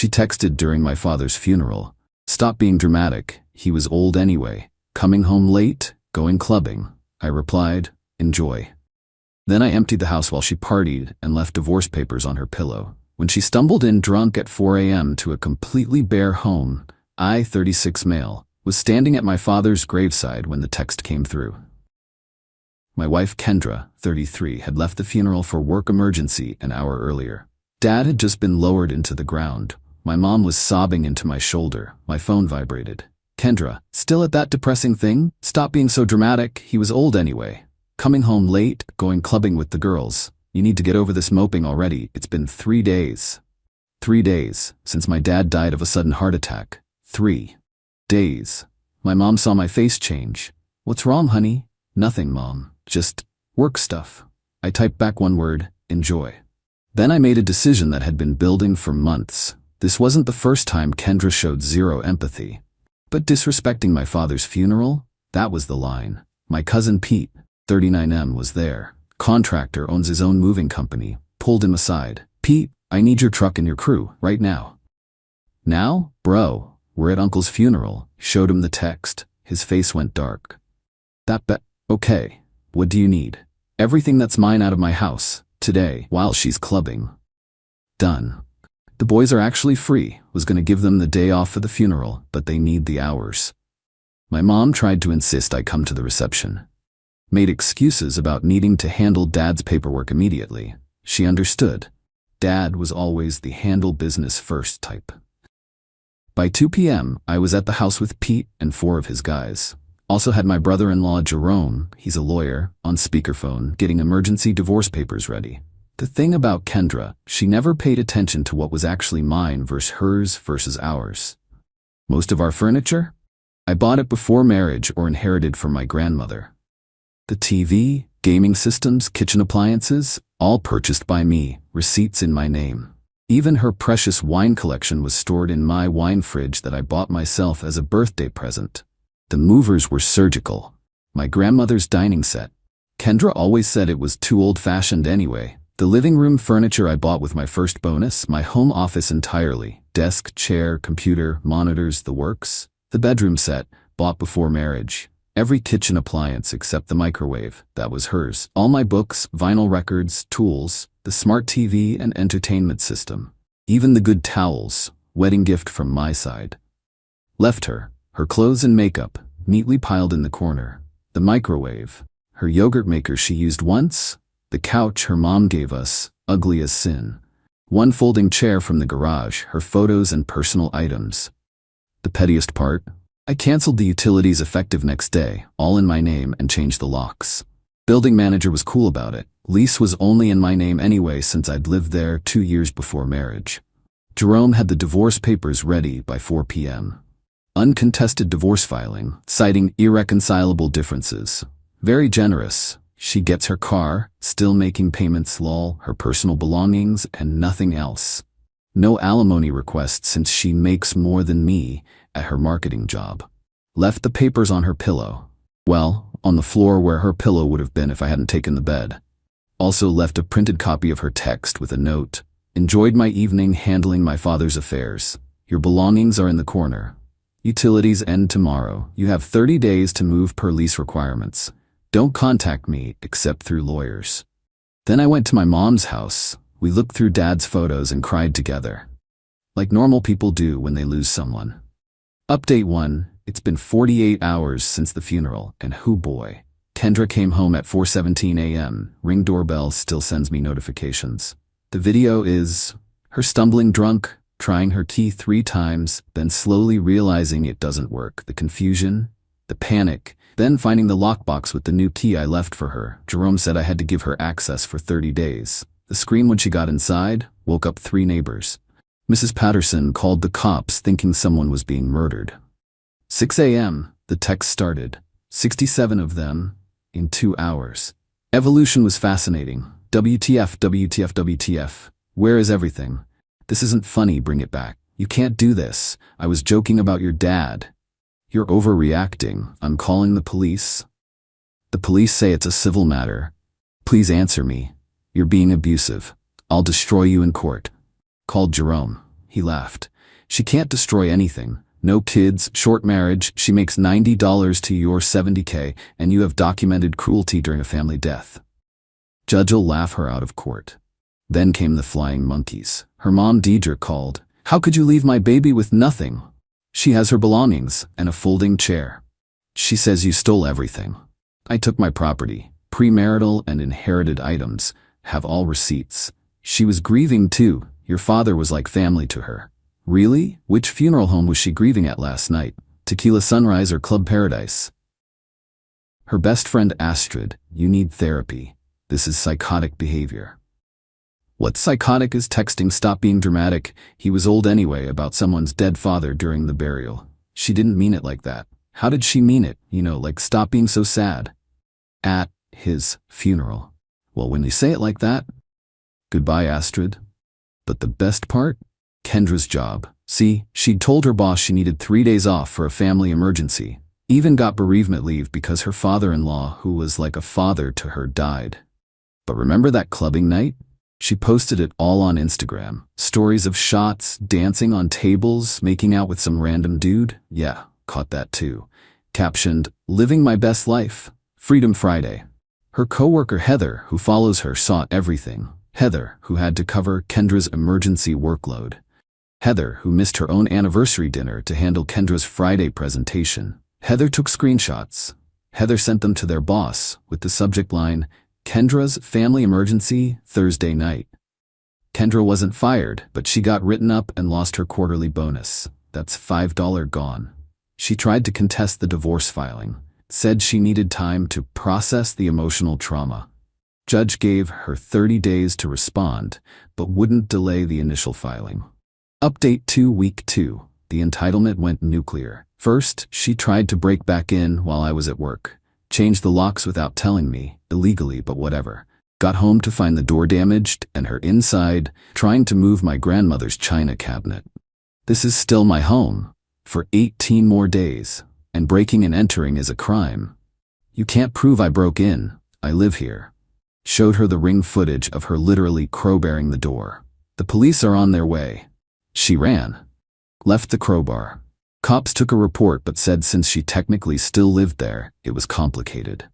She texted during my father's funeral. Stop being dramatic, he was old anyway. Coming home late, going clubbing. I replied, enjoy. Then I emptied the house while she partied and left divorce papers on her pillow. When she stumbled in drunk at 4 a.m. to a completely bare home, I, 36 male, was standing at my father's graveside when the text came through. My wife Kendra, 33, had left the funeral for work emergency an hour earlier. Dad had just been lowered into the ground. My mom was sobbing into my shoulder. My phone vibrated. Kendra, still at that depressing thing? Stop being so dramatic, he was old anyway. Coming home late, going clubbing with the girls. You need to get over this moping already. It's been 3 days. 3 days since my dad died of a sudden heart attack. 3 days. My mom saw my face change. What's wrong, honey? Nothing, Mom. Just work stuff. I typed back one word, enjoy. Then I made a decision that had been building for months. This wasn't the first time Kendra showed zero empathy. But disrespecting my father's funeral? That was the line. My cousin Pete, 39M, was there. Contractor, owns his own moving company. Pulled him aside. Pete, I need your truck and your crew, right now. Now? Bro, we're at Uncle's funeral. Showed him the text. His face went dark. Okay. What do you need? Everything that's mine out of my house, today, while she's clubbing. Done. The boys are actually free. Was gonna give them the day off for the funeral, but they need the hours. My mom tried to insist I come to the reception. Made excuses about needing to handle Dad's paperwork immediately. She understood. Dad was always the handle business first type. By 2 p.m., I was at the house with Pete and 4 of his guys. Also had my brother-in-law Jerome, he's a lawyer, on speakerphone, getting emergency divorce papers ready. The thing about Kendra, she never paid attention to what was actually mine versus hers versus ours. Most of our furniture? I bought it before marriage or inherited from my grandmother. The TV, gaming systems, kitchen appliances, all purchased by me, receipts in my name. Even her precious wine collection was stored in my wine fridge that I bought myself as a birthday present. The movers were surgical. My grandmother's dining set. Kendra always said it was too old-fashioned anyway. The living room furniture I bought with my first bonus, my home office entirely. Desk, chair, computer, monitors, the works. The bedroom set, bought before marriage. Every kitchen appliance except the microwave, that was hers. All my books, vinyl records, tools, the smart TV and entertainment system. Even the good towels, wedding gift from my side. Left her clothes and makeup, neatly piled in the corner. The microwave, her yogurt maker she used once. The couch her mom gave us, ugly as sin. One folding chair from the garage, her photos and personal items. The pettiest part? I canceled the utilities effective next day, all in my name, and changed the locks. Building manager was cool about it. Lease was only in my name anyway since I'd lived there 2 years before marriage. Jerome had the divorce papers ready by 4 p.m. Uncontested divorce filing, citing irreconcilable differences. Very generous. She gets her car, still making payments, lol, her personal belongings, and nothing else. No alimony request since she makes more than me at her marketing job. Left the papers on her pillow. Well, on the floor where her pillow would have been if I hadn't taken the bed. Also left a printed copy of her text with a note. Enjoyed my evening handling my father's affairs. Your belongings are in the corner. Utilities end tomorrow. You have 30 days to move per lease requirements. Don't contact me except through lawyers. Then I went to my mom's house. We looked through Dad's photos and cried together. Like normal people do when they lose someone. Update 1. It's been 48 hours since the funeral, and hoo boy. Kendra came home at 4:17 a.m. Ring doorbell still sends me notifications. The video is her stumbling drunk, trying her key 3 times, then slowly realizing it doesn't work. The confusion, the panic, then finding the lockbox with the new key I left for her. Jerome said I had to give her access for 30 days. The scream when she got inside woke up 3 neighbors. Mrs. Patterson called the cops thinking someone was being murdered. 6 a.m., the text started. 67 of them in 2 hours. Evolution was fascinating. WTF, WTF, WTF. Where is everything? This isn't funny, bring it back. You can't do this. I was joking about your dad. You're overreacting. I'm calling the police. The police say it's a civil matter. Please answer me. You're being abusive. I'll destroy you in court. Called Jerome. He laughed. She can't destroy anything. No kids, short marriage, she makes $90 to your $70K, and you have documented cruelty during a family death. Judge'll laugh her out of court. Then came the flying monkeys. Her mom Deidre called. How could you leave my baby with nothing? She has her belongings and a folding chair. She says you stole everything. I took my property, premarital and inherited items, have all receipts. She was grieving too. Your father was like family to her. Really? Which funeral home was she grieving at last night? Tequila Sunrise or Club Paradise? Her best friend Astrid, you need therapy. This is psychotic behavior. What's psychotic is texting stop being dramatic. He was old anyway about someone's dead father during the burial. She didn't mean it like that. How did she mean it? Like stop being so sad. At his funeral. Well, when you say it like that, goodbye, Astrid. But the best part? Kendra's job. See, she'd told her boss she needed 3 days off for a family emergency. Even got bereavement leave because her father-in-law, who was like a father to her, died. But remember that clubbing night? She posted it all on Instagram. Stories of shots, dancing on tables, making out with some random dude. Yeah, caught that too. Captioned, living my best life. Freedom Friday. Her coworker Heather, who follows her, saw everything. Heather, who had to cover Kendra's emergency workload. Heather, who missed her own anniversary dinner to handle Kendra's Friday presentation. Heather took screenshots. Heather sent them to their boss with the subject line, Kendra's family emergency Thursday night. Kendra wasn't fired, but she got written up and lost her quarterly bonus. That's $5 gone. She tried to contest the divorce filing. Said she needed time to process the emotional trauma. Judge gave her 30 days to respond, but wouldn't delay the initial filing. Update 2 Week 2. The entitlement went nuclear. First, she tried to break back in while I was at work. Changed the locks without telling me, illegally but whatever. Got home to find the door damaged and her inside, trying to move my grandmother's china cabinet. This is still my home. For 18 more days. And breaking and entering is a crime. You can't prove I broke in. I live here. Showed her the ring footage of her literally crowbarring the door. The police are on their way. She ran. Left the crowbar. Cops took a report but said since she technically still lived there, it was complicated.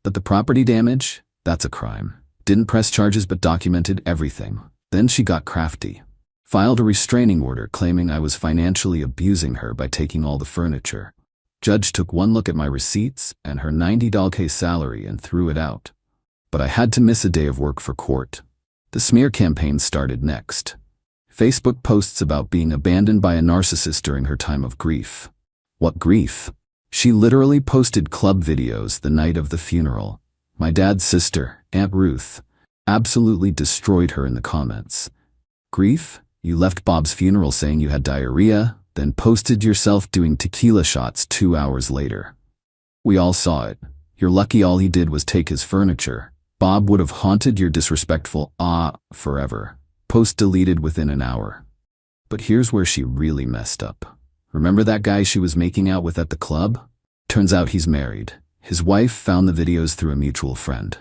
But the property damage? That's a crime. Didn't press charges but documented everything. Then she got crafty. Filed a restraining order claiming I was financially abusing her by taking all the furniture. Judge took one look at my receipts and her $90K salary and threw it out. But I had to miss a day of work for court. The smear campaign started next. Facebook posts about being abandoned by a narcissist during her time of grief. What grief? She literally posted club videos the night of the funeral. My dad's sister, Aunt Ruth, absolutely destroyed her in the comments. Grief? You left Bob's funeral saying you had diarrhea, then posted yourself doing tequila shots 2 hours later. We all saw it. You're lucky all he did was take his furniture. Bob would have haunted your disrespectful forever. Post deleted within an hour. But here's where she really messed up. Remember that guy she was making out with at the club? Turns out he's married. His wife found the videos through a mutual friend.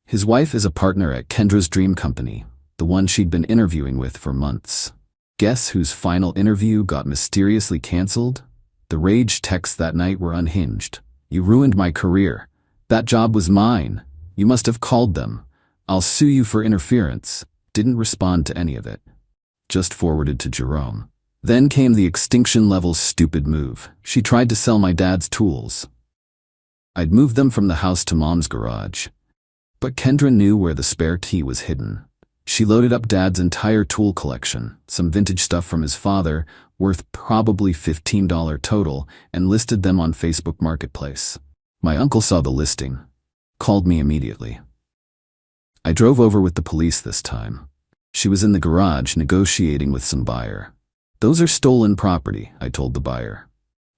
His wife is a partner at Kendra's dream company, the one she'd been interviewing with for months. Guess whose final interview got mysteriously canceled? The rage texts that night were unhinged. You ruined my career. That job was mine. You must have called them. I'll sue you for interference. Didn't respond to any of it. Just forwarded to Jerome. Then came the extinction-level stupid move. She tried to sell my dad's tools. I'd moved them from the house to Mom's garage. But Kendra knew where the spare key was hidden. She loaded up Dad's entire tool collection, some vintage stuff from his father, worth probably $15 total, and listed them on Facebook Marketplace. My uncle saw the listing. Called me immediately. I drove over with the police this time. She was in the garage negotiating with some buyer. Those are stolen property, I told the buyer.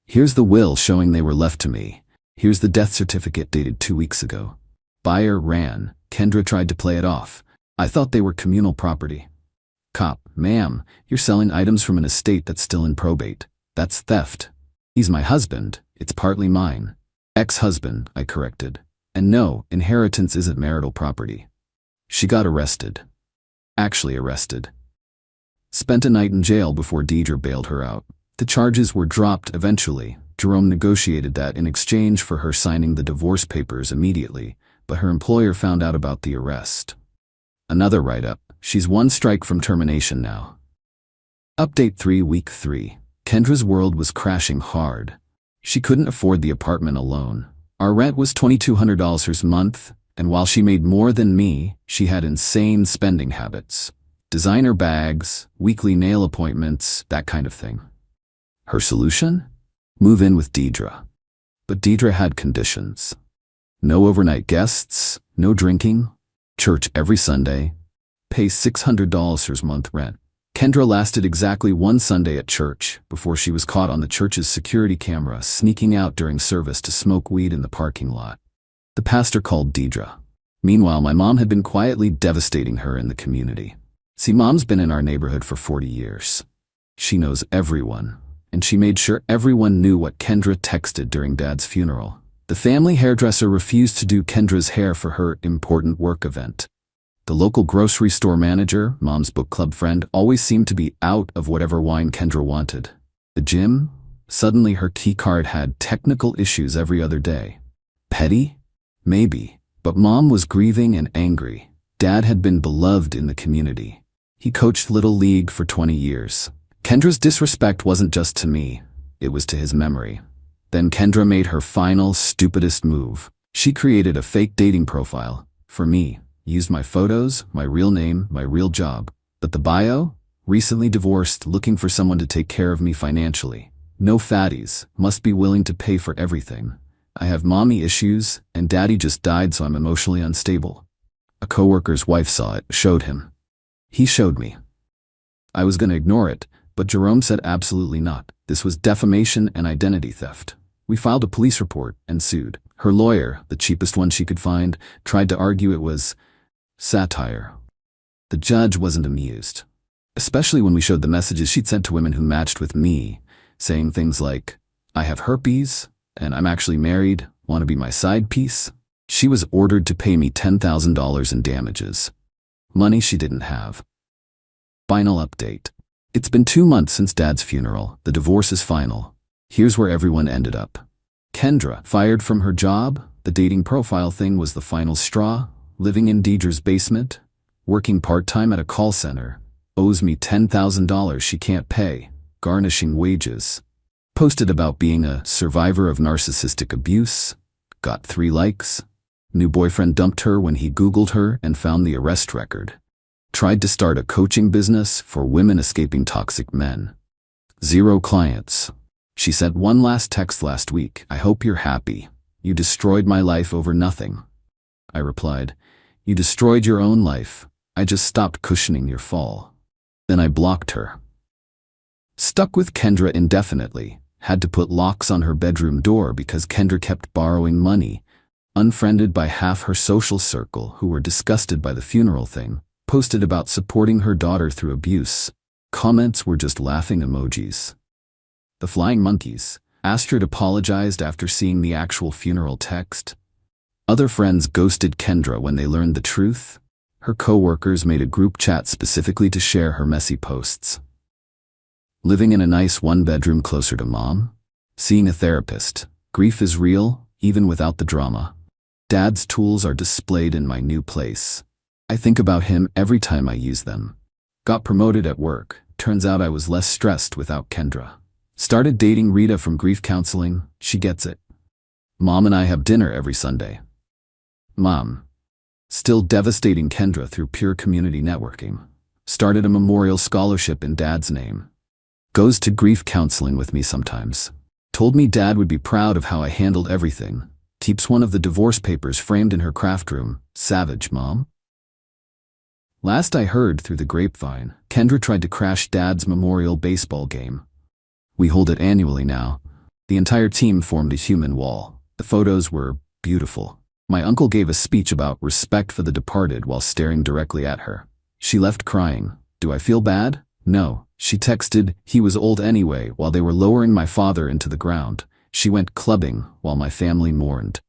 Here's the will showing they were left to me. Here's the death certificate dated 2 weeks ago. Buyer ran. Kendra tried to play it off. I thought they were communal property. Cop, ma'am, you're selling items from an estate that's still in probate. That's theft. He's my husband. It's partly mine. Ex-husband, I corrected. And no, inheritance isn't marital property. She got arrested. Actually arrested. Spent a night in jail before Deidre bailed her out. The charges were dropped eventually. Jerome negotiated that in exchange for her signing the divorce papers immediately, but her employer found out about the arrest. Another write-up. She's one strike from termination now. Update 3 Week 3. Kendra's world was crashing hard. She couldn't afford the apartment alone. Our rent was $2,200 a month, and while she made more than me, she had insane spending habits. Designer bags, weekly nail appointments, that kind of thing. Her solution? Move in with Deidre. But Deidre had conditions. No overnight guests, no drinking, church every Sunday, pay $600 a month rent. Kendra lasted exactly one Sunday at church before she was caught on the church's security camera sneaking out during service to smoke weed in the parking lot. The pastor called Deidre. Meanwhile, my mom had been quietly devastating her in the community. See, Mom's been in our neighborhood for 40 years. She knows everyone, and she made sure everyone knew what Kendra texted during Dad's funeral. The family hairdresser refused to do Kendra's hair for her important work event. The local grocery store manager, Mom's book club friend, always seemed to be out of whatever wine Kendra wanted. The gym? Suddenly her key card had technical issues every other day. Petty? Maybe. But Mom was grieving and angry. Dad had been beloved in the community. He coached Little League for 20 years. Kendra's disrespect wasn't just to me, it was to his memory. Then Kendra made her final, stupidest move. She created a fake dating profile for me. Used my photos, my real name, my real job. But the bio? Recently divorced, looking for someone to take care of me financially. No fatties, must be willing to pay for everything. I have mommy issues, and daddy just died, so I'm emotionally unstable. A coworker's wife saw it, showed him. He showed me. I was gonna ignore it, but Jerome said absolutely not. This was defamation and identity theft. We filed a police report and sued. Her lawyer, the cheapest one she could find, tried to argue it was satire. The judge wasn't amused, especially when we showed the messages she'd sent to women who matched with me, saying things like, I have herpes, and I'm actually married, want to be my side piece? She was ordered to pay me $10,000 in damages. Money she didn't have. Final update. It's been 2 months since Dad's funeral. The divorce is final. Here's where everyone ended up. Kendra, fired from her job. The dating profile thing was the final straw. Living in Deidre's basement. Working part-time at a call center. Owes me $10,000 she can't pay. Garnishing wages. Posted about being a survivor of narcissistic abuse. Got 3 likes. New boyfriend dumped her when he Googled her and found the arrest record. Tried to start a coaching business for women escaping toxic men. 0 clients. She sent one last text last week. I hope you're happy. You destroyed my life over nothing. I replied, you destroyed your own life. I just stopped cushioning your fall. Then I blocked her. Stuck with Kendra indefinitely. Had to put locks on her bedroom door because Kendra kept borrowing money. Unfriended by half her social circle who were disgusted by the funeral thing. Posted about supporting her daughter through abuse. Comments were just laughing emojis. The flying monkeys. Astrid apologized after seeing the actual funeral text. Other friends ghosted Kendra when they learned the truth. Her coworkers made a group chat specifically to share her messy posts. Living in a nice 1-bedroom closer to Mom. Seeing a therapist. Grief is real, even without the drama. Dad's tools are displayed in my new place. I think about him every time I use them. Got promoted at work. Turns out I was less stressed without Kendra. Started dating Rita from grief counseling. She gets it. Mom and I have dinner every Sunday. Mom. Still devastating Kendra through pure community networking. Started a memorial scholarship in Dad's name. Goes to grief counseling with me sometimes. Told me Dad would be proud of how I handled everything. Keeps one of the divorce papers framed in her craft room. Savage, Mom. Last I heard through the grapevine, Kendra tried to crash Dad's memorial baseball game. We hold it annually now. The entire team formed a human wall. The photos were beautiful. My uncle gave a speech about respect for the departed while staring directly at her. She left crying. Do I feel bad? No. She texted, he was old anyway, while they were lowering my father into the ground. She went clubbing while my family mourned.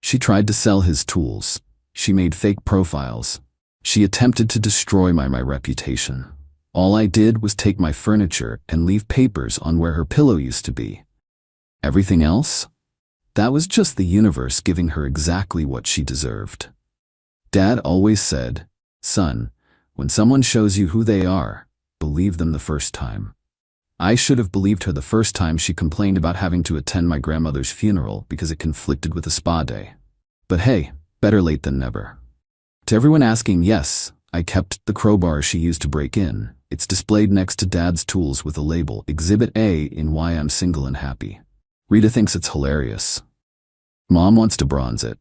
She tried to sell his tools. She made fake profiles. She attempted to destroy my reputation. All I did was take my furniture and leave papers on where her pillow used to be. Everything else? That was just the universe giving her exactly what she deserved. Dad always said, "Son, when someone shows you who they are, believe them the first time." I should have believed her the first time she complained about having to attend my grandmother's funeral because it conflicted with a spa day. But hey, better late than never. To everyone asking, yes, I kept the crowbar she used to break in. It's displayed next to Dad's tools with a label, Exhibit A in Why I'm Single and Happy. Rita thinks it's hilarious. Mom wants to bronze it.